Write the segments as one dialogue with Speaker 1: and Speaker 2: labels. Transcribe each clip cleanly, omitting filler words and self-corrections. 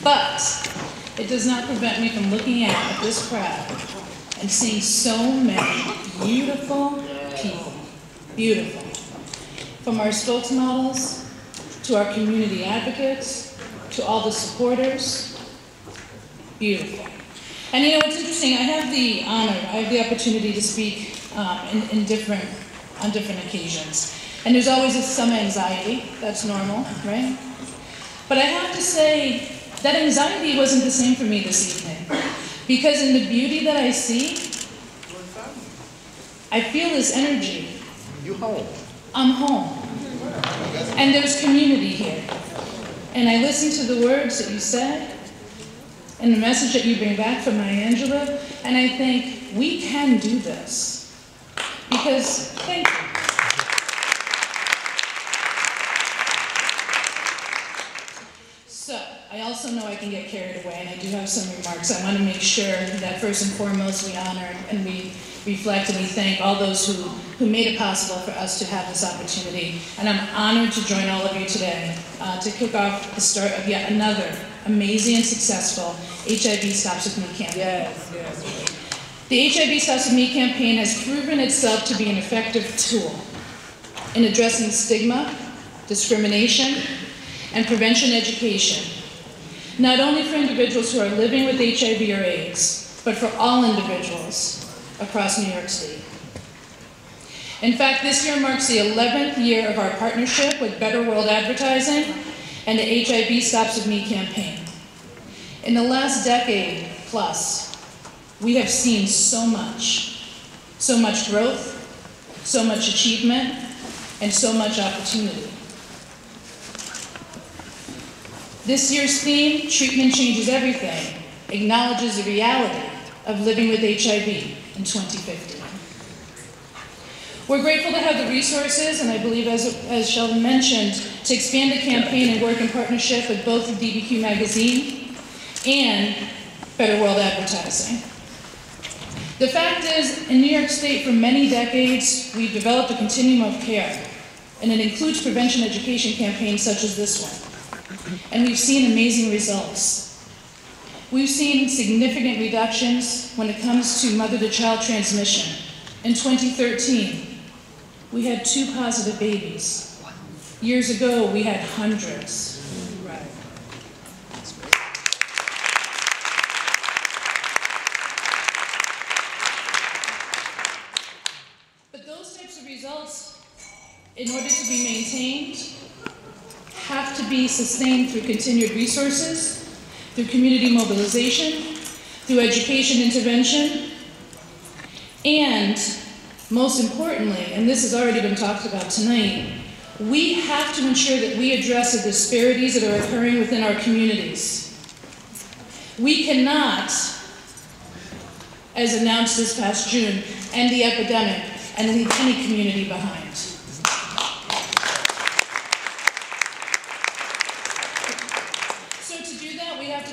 Speaker 1: But it does not prevent me from looking out at this crowd and seeing so many beautiful people. Beautiful. From our spokesmodels, to our community advocates, to all the supporters. Beautiful. And you know, it's interesting, I have the honor, I have the opportunity to speak on different occasions. And there's always some anxiety, that's normal, right? But I have to say, that anxiety wasn't the same for me this evening. Because in the beauty that I see, I feel this energy.
Speaker 2: You home?
Speaker 1: I'm home. And there's community here. And I listen to the words that you said, and the message that you bring back from Maya Angelou, and I think, we can do this. Because, thank you. So, I also know I can get carried away, and I do have some remarks. I want to make sure that first and foremost we honor and we reflect and we thank all those who made it possible for us to have this opportunity. And I'm honored to join all of you today to kick off the start of yet another amazing and successful HIV Stops With Me campaign.
Speaker 3: Yes, yes.
Speaker 1: The HIV Stops With Me campaign has proven itself to be an effective tool in addressing stigma, discrimination, and prevention education, not only for individuals who are living with HIV or AIDS, but for all individuals across New York State. In fact, this year marks the 11th year of our partnership with Better World Advertising and the HIV Stops With Me campaign. In the last decade plus, we have seen so much growth, so much achievement, and so much opportunity. This year's theme, Treatment Changes Everything, acknowledges the reality of living with HIV in 2050. We're grateful to have the resources, and I believe, as Sheldon mentioned, to expand the campaign and work in partnership with both the DBQ magazine and Better World Advertising. The fact is, in New York State, for many decades, we've developed a continuum of care, and it includes prevention education campaigns such as this one. And we've seen amazing results. We've seen significant reductions when it comes to mother-to-child transmission. In 2013, we had 2 positive babies. Years ago, we had hundreds. But those types of results, in order to be maintained, have to be sustained through continued resources, through community mobilization, through education intervention, and most importantly, and this has already been talked about tonight, we have to ensure that we address the disparities that are occurring within our communities. We cannot, as announced this past June, end the epidemic and leave any community behind.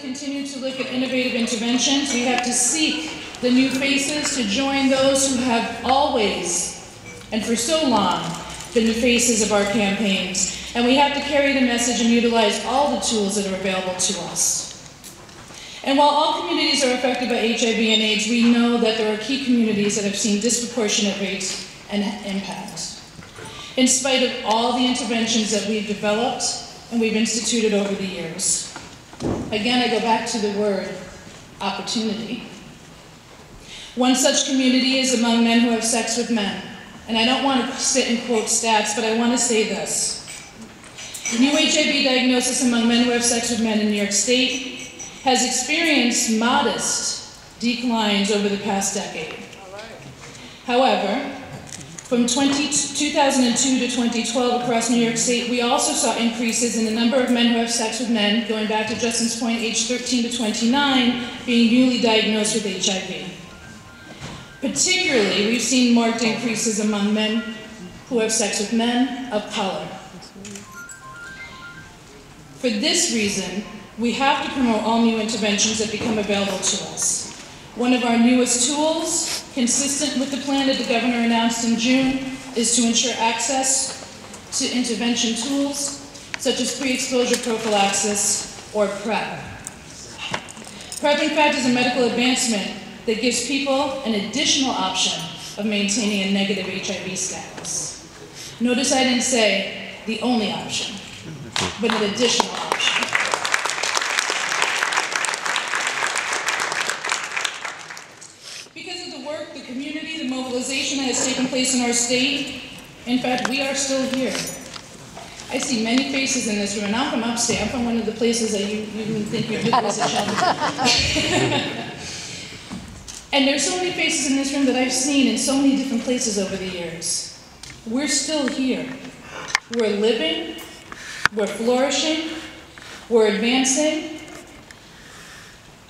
Speaker 1: Continue to look at innovative interventions. We have to seek the new faces to join those who have always, and for so long, been the faces of our campaigns. And we have to carry the message and utilize all the tools that are available to us. And while all communities are affected by HIV and AIDS, we know that there are key communities that have seen disproportionate rates and impact. In spite of all the interventions that we've developed and we've instituted over the years. Again, I go back to the word opportunity. One such community is among men who have sex with men. And I don't want to sit and quote stats, but I want to say this. The new HIV diagnosis among men who have sex with men in New York State has experienced modest declines over the past decade. However, from 2002 to 2012 across New York State, we also saw increases in the number of men who have sex with men, going back to Justin's point, age 13 to 29, being newly diagnosed with HIV. Particularly, we've seen marked increases among men who have sex with men of color. For this reason, we have to promote all new interventions that become available to us. One of our newest tools, consistent with the plan that the governor announced in June, is to ensure access to intervention tools such as pre-exposure prophylaxis or PrEP. PrEP, in fact, is a medical advancement that gives people an additional option of maintaining a negative HIV status. Notice I didn't say the only option, but an additional option. Because of the work, the community, the mobilization that has taken place in our state, in fact, we are still here. I see many faces in this room, and I'm from upstate. I'm from one of the places that you wouldn't think you'd visit shelter. And there's so many faces in this room that I've seen in so many different places over the years. We're still here. We're living, we're flourishing, we're advancing,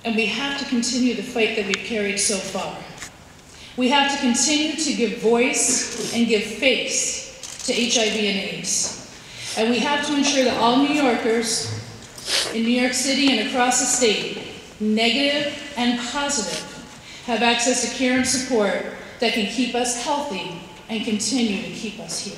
Speaker 1: and we have to continue the fight that we've carried so far. We have to continue to give voice and give face to HIV and AIDS. And we have to ensure that all New Yorkers in New York City and across the state, negative and positive, have access to care and support that can keep us healthy and continue to keep us here.